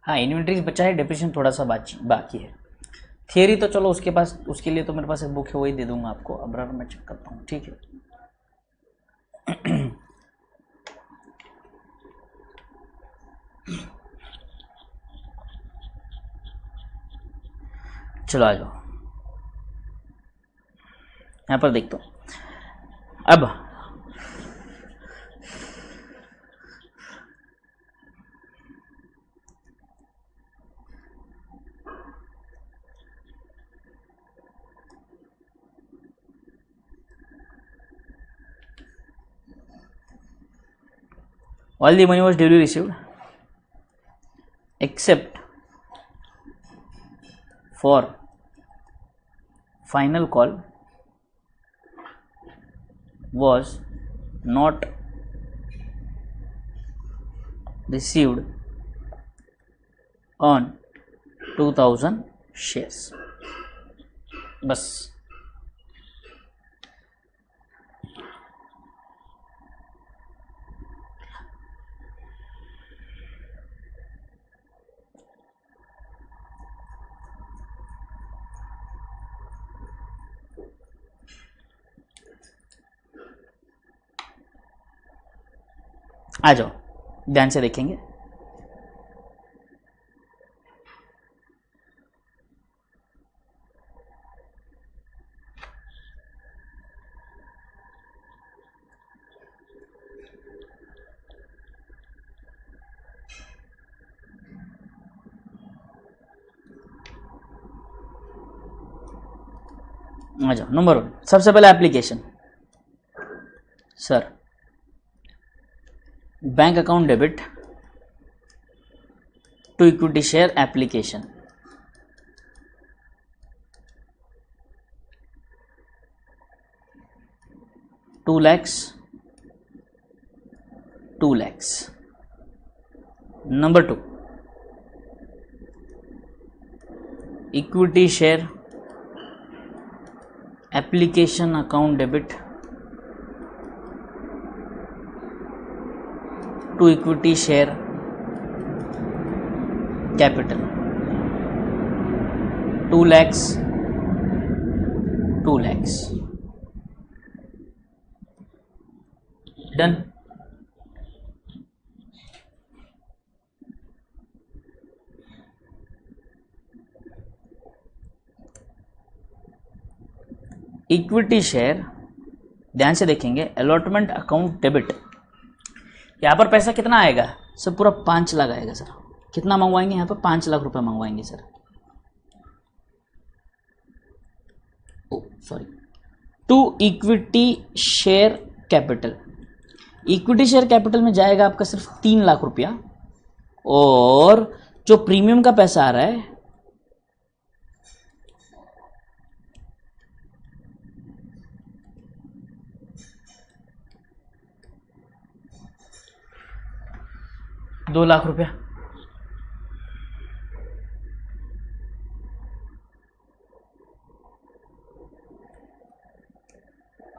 हाँ इन्वेंट्रीज बचा है, डेप्रिसिएशन थोड़ा सा बाकी है। थियरी तो चलो उसके पास, उसके लिए तो मेरे पास एक बुक है, वही दे दूंगा आपको। अब मैं चेक करता हूँ, ठीक है। चलो आ जाओ, यहाँ पर देखता हूँ। अब all the money was duly received except for final call was not received on 2000 shares। बस आ जाओ, ध्यान से देखेंगे। आ जाओ, नंबर 1 सबसे पहले application. Sir bank account debit to equity share application. Two lakhs number 2 equity share application account debit to equity share capital 2 lakhs done. Equity share ध्यान से देखेंगे, अलॉटमेंट अकाउंट डेबिट, यहाँ पर पैसा कितना आएगा सर? पूरा 5 लाख आएगा सर। कितना मंगवाएंगे यहाँ पर? 5 लाख रुपए मंगवाएंगे sir. Oh sorry, to equity share capital. Equity share capital में जाएगा आपका सिर्फ 3 लाख रुपया, और जो प्रीमियम का पैसा आ रहा है दो लाख रुपया।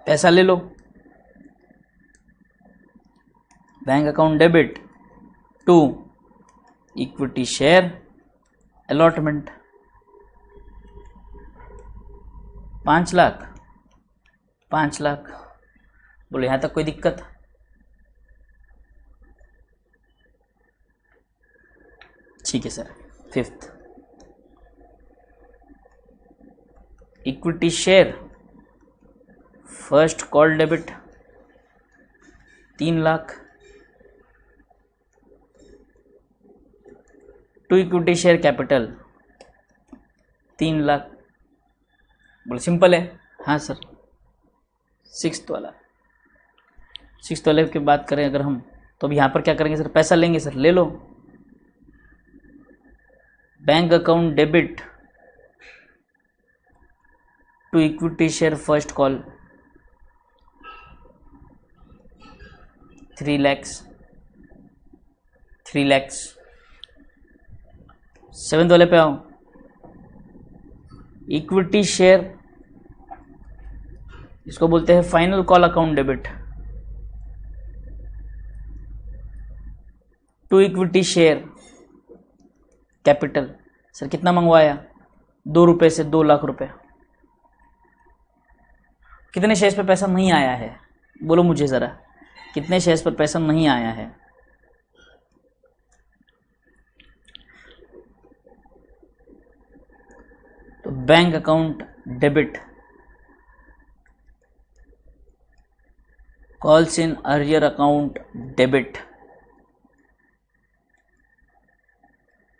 पैसा ले लो, bank account debit to equity share allotment 5 lakh. बोलो यहां तक कोई दिक्कत? ठीक है sir. 5th equity share first call debit 3 lakh to equity share capital 3 lakh. बोले सिंपल है। हाँ सर। 6th वाले की बात करें अगर हम, तो अब यहाँ पर क्या करेंगे सर? पैसा लेंगे सर, ले लो। Bank account debit to equity share first call 3 lakhs, 3 lakhs। 7th वाले पे आओ, इक्विटी शेयर, इसको बोलते हैं final call account debit to equity share capital. Sir कितना मंगवाया? 2 रुपए से 2 लाख रुपए। कितने शेयर्स पर पैसा नहीं आया है? बोलो मुझे ज़रा, कितने शेयर्स पर पैसा नहीं आया है? तो bank account debit calls in arrear account debit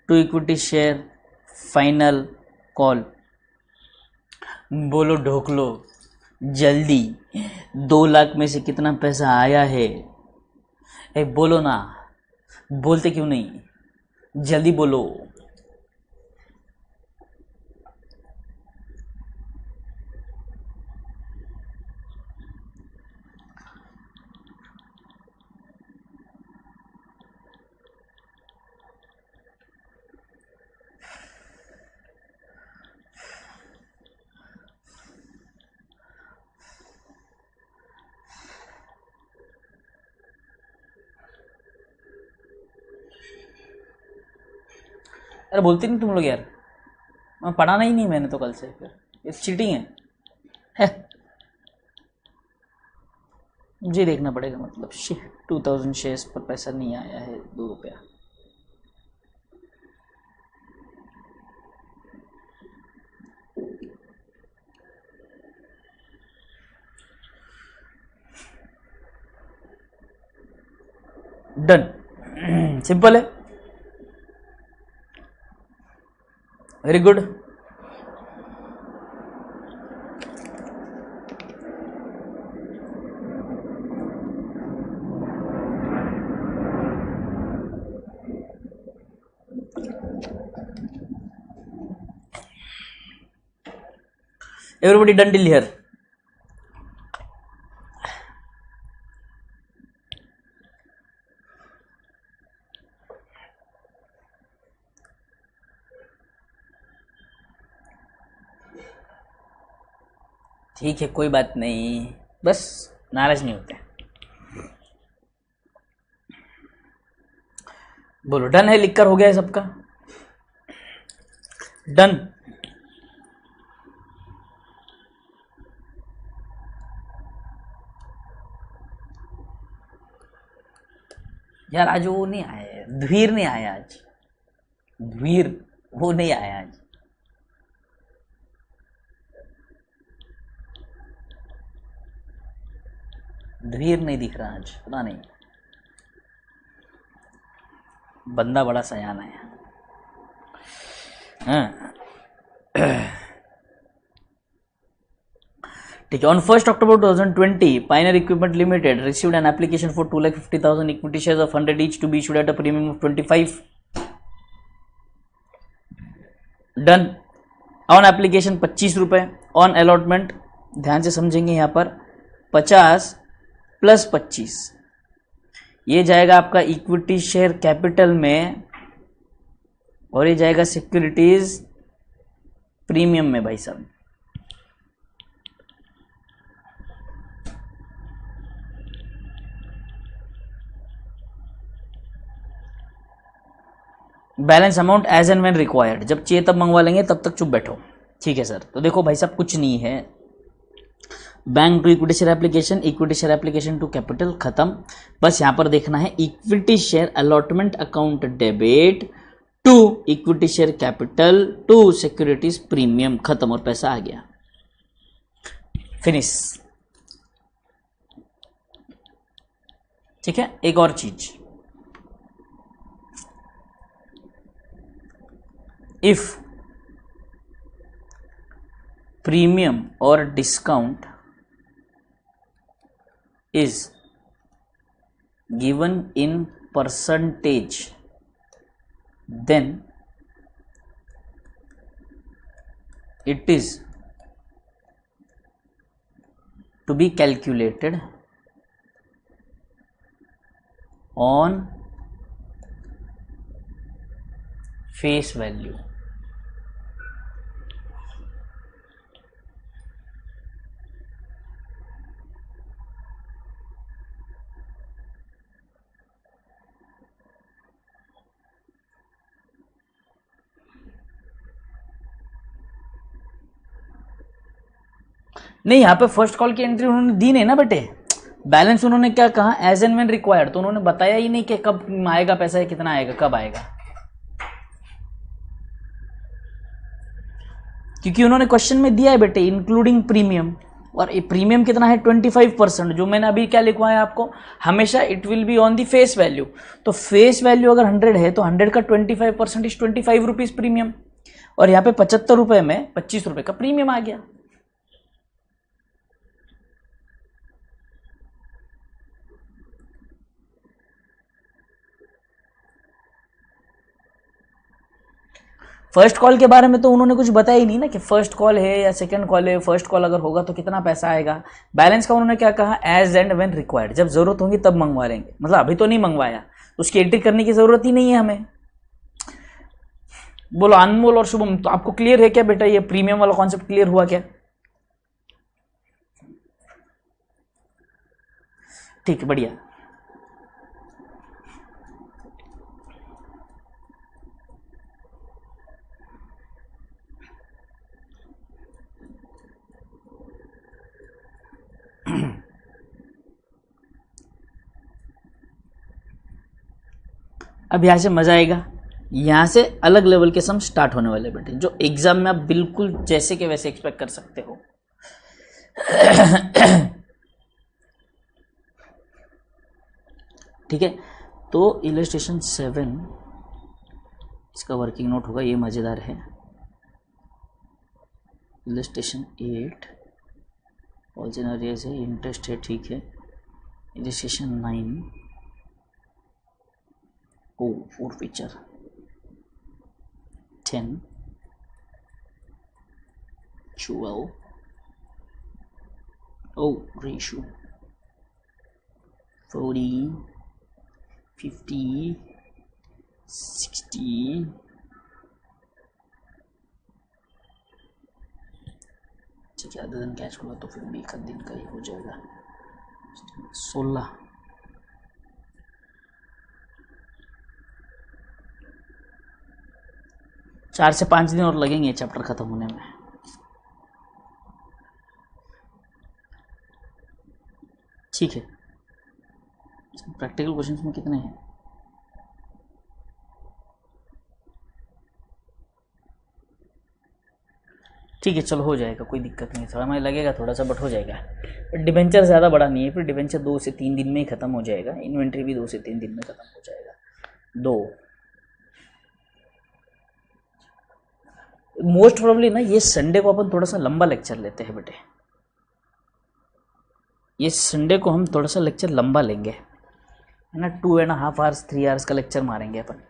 to equity share final call. बोलो ढोकलो जल्दी, 2 लाख में से कितना पैसा आया है? बोलो ना, बोलते क्यों नहीं? जल्दी बोलो। अरे बोलते नहीं तुम लोग यार, मैं पढ़ाना ही नहीं मैंने तो कल से, फिर ये चीटिंग है। मुझे देखना पड़ेगा, मतलब 2000 शेयर्स पर पैसा नहीं आया है, 2 रुपया। डन, सिंपल है, very good. Everybody done till here? ठीक है, कोई बात नहीं, बस नाराज नहीं होते। बोलो डन है, लिखकर हो गया है सबका? डन। यार आज वो नहीं आया, धीर नहीं आया आज, धीर वो नहीं आया आज। धीर नहीं दिख रहा आज, पता नहीं, बंदा बड़ा सयाना है। हाँ ठीक है। On 1 October 2020, Pioneer Equipment Limited received an application for 2,50,000 equity shares of 100 each to be issued at a premium of 25. Done. On application 25 रुपए, ऑन अलॉटमेंट ध्यान से समझेंगे यहाँ पर 50 + 25 ये जाएगा आपका इक्विटी शेयर कैपिटल में, और ये जाएगा सिक्योरिटीज प्रीमियम में भाई साहब। Balance amount as and when required, जब चाहिए तब मंगवा लेंगे, तब तक चुप बैठो। ठीक है सर, तो देखो भाई साहब कुछ नहीं है, bank to equity share application, equity share application to capital, खत्म। बस यहां पर देखना है equity share allotment account debit to equity share capital to securities premium, खत्म, और पैसा आ गया, फिनिश। ठीक है, एक और चीज, if premium or discount is given in percentage, then it is to be calculated on face value. नहीं, यहाँ पे फर्स्ट कॉल की एंट्री उन्होंने दी नहीं ना बेटे, बैलेंस उन्होंने क्या कहा, एज एंड व्हेन रिक्वायर्ड, तो उन्होंने बताया ही नहीं कि कब आएगा पैसा है, कितना आएगा, कब आएगा, क्योंकि उन्होंने क्वेश्चन में दिया है बेटे इंक्लूडिंग प्रीमियम, और प्रीमियम कितना है 25%, जो मैंने अभी क्या लिखवाया आपको, हमेशा it will be on the face value, तो फेस वैल्यू अगर 100 है तो 100 का 25% इज 25 रुपीज प्रीमियम, और यहाँ पे 75 रुपए में 25 रुपए का प्रीमियम आ गया। फर्स्ट कॉल के बारे में तो उन्होंने कुछ बताया ही नहीं ना कि फर्स्ट कॉल है या सेकंड कॉल है, फर्स्ट कॉल अगर होगा तो कितना पैसा आएगा। बैलेंस का उन्होंने क्या कहा, एज एंड व्हेन रिक्वायर्ड, जब जरूरत होगी तब मंगवा लेंगे, मतलब अभी तो नहीं मंगवाया, उसकी एंट्री करने की जरूरत ही नहीं है हमें। बोलो अनमोल और शुभम, तो आपको क्लियर है क्या बेटा, ये प्रीमियम वाला कॉन्सेप्ट क्लियर हुआ क्या? ठीक है, बढ़िया। अब यहाँ से मजा आएगा, यहाँ से अलग लेवल के सम स्टार्ट होने वाले बेटे, जो एग्जाम में आप बिल्कुल जैसे के वैसे एक्सपेक्ट कर सकते हो। ठीक है, तो इलस्ट्रेशन 7 इसका वर्किंग नोट होगा, ये मजेदार है। इलस्ट्रेशन 8 ऑल सिनेरियोज है, इंटरेस्ट है, ठीक है। इलस्ट्रेशन 9 ओ forfeiture 10 12 oh ratio 40 50 60 ठीक है, आधा दिन कैच होगा तो फिर भी एक दिन का ही हो जाएगा। 16 4 से 5 दिन और लगेंगे चैप्टर खत्म होने में। ठीक है, प्रैक्टिकल क्वेश्चंस में कितने हैं? ठीक है, चलो हो जाएगा, कोई दिक्कत नहीं, थोड़ा हमें लगेगा थोड़ा सा, बट हो जाएगा। डिबेंचर ज़्यादा बड़ा नहीं है, फिर डिबेंचर 2 से 3 दिन में ही खत्म हो जाएगा, इन्वेंट्री भी 2 से 3 दिन में खत्म हो जाएगा। 2 मोस्ट प्रोबेबली ना, ये संडे को अपन थोड़ा सा लंबा लेक्चर लेते हैं बेटे, ये संडे को हम थोड़ा सा लेक्चर लंबा लेंगे, है ना, 2.5 आवर्स 3 आवर्स का लेक्चर मारेंगे अपन।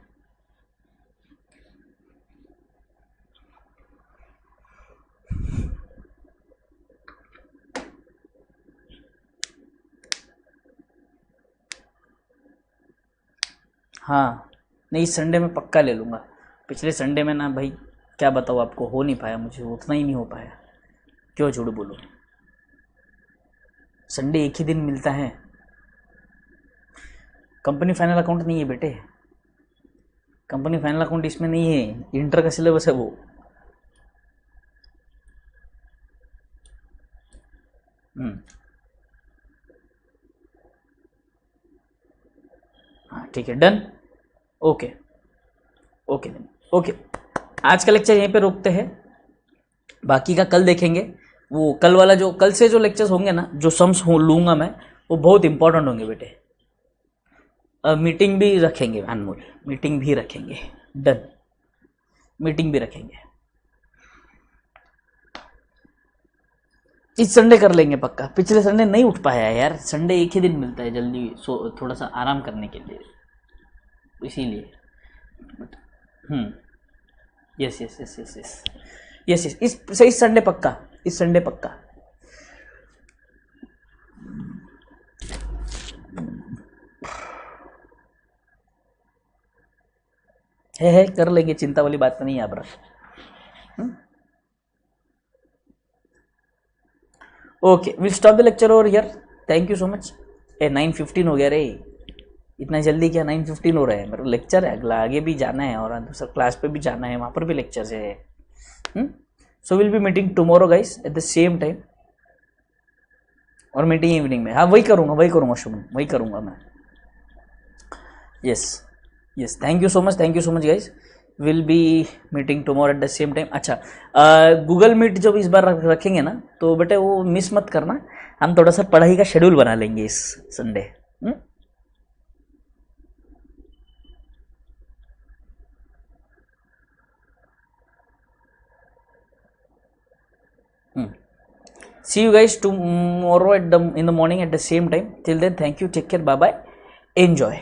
हाँ, नहीं इस संडे में पक्का ले लूँगा, पिछले संडे में ना भाई क्या बताऊँ आपको, हो नहीं पाया मुझे, उतना ही नहीं हो पाया, क्यों झूठ बोलूँ, संडे एक ही दिन मिलता है। कंपनी फाइनल अकाउंट नहीं है बेटे, कंपनी फाइनल अकाउंट इसमें नहीं है, इंटर का सिलेबस है वो। हाँ ठीक है, डन, ओके ओके ओके। आज का लेक्चर यहीं पे रोकते हैं, बाकी का कल देखेंगे। वो कल वाला जो कल से जो लेक्चर्स होंगे ना, जो सम्स लूँगा मैं, वो बहुत इंपॉर्टेंट होंगे बेटे। मीटिंग भी रखेंगे अनमोल, मीटिंग भी रखेंगे, डन, मीटिंग भी रखेंगे, इस संडे कर लेंगे पक्का। पिछले संडे नहीं उठ पाया यार, संडे एक ही दिन मिलता है जल्दी, सो थोड़ा सा आराम करने के लिए, इसीलिए। Yes yes yes yes yes yes yes, इस संडे पक्का, इस संडे पक्का। है कर लेंगे, चिंता वाली बात तो नहीं है brush. Okay, will stop the lecture over here. Thank you so much. 9:15 हो गया रे, इतना जल्दी क्या? 9:15 हो रहा है, मेरा लेक्चर है अगला, आगे भी जाना है और दूसरा क्लास पे भी जाना है, वहाँ पर भी लेक्चर्स है। So will be meeting tomorrow guys at the same time, और मीटिंग इवनिंग में। हाँ वही करूँगा शुभम, वही करूँगा मैं। Yes yes, thank you so much guys. Will be meeting tomorrow at the same time. अच्छा, गूगल मीट जब इस बार रखेंगे ना, तो बेटे वो मिस मत करना, हम थोड़ा सा पढ़ाई का शेड्यूल बना लेंगे इस Sunday. See you guys tomorrow in the morning at the same time. Till then, thank you, take care, bye bye, enjoy.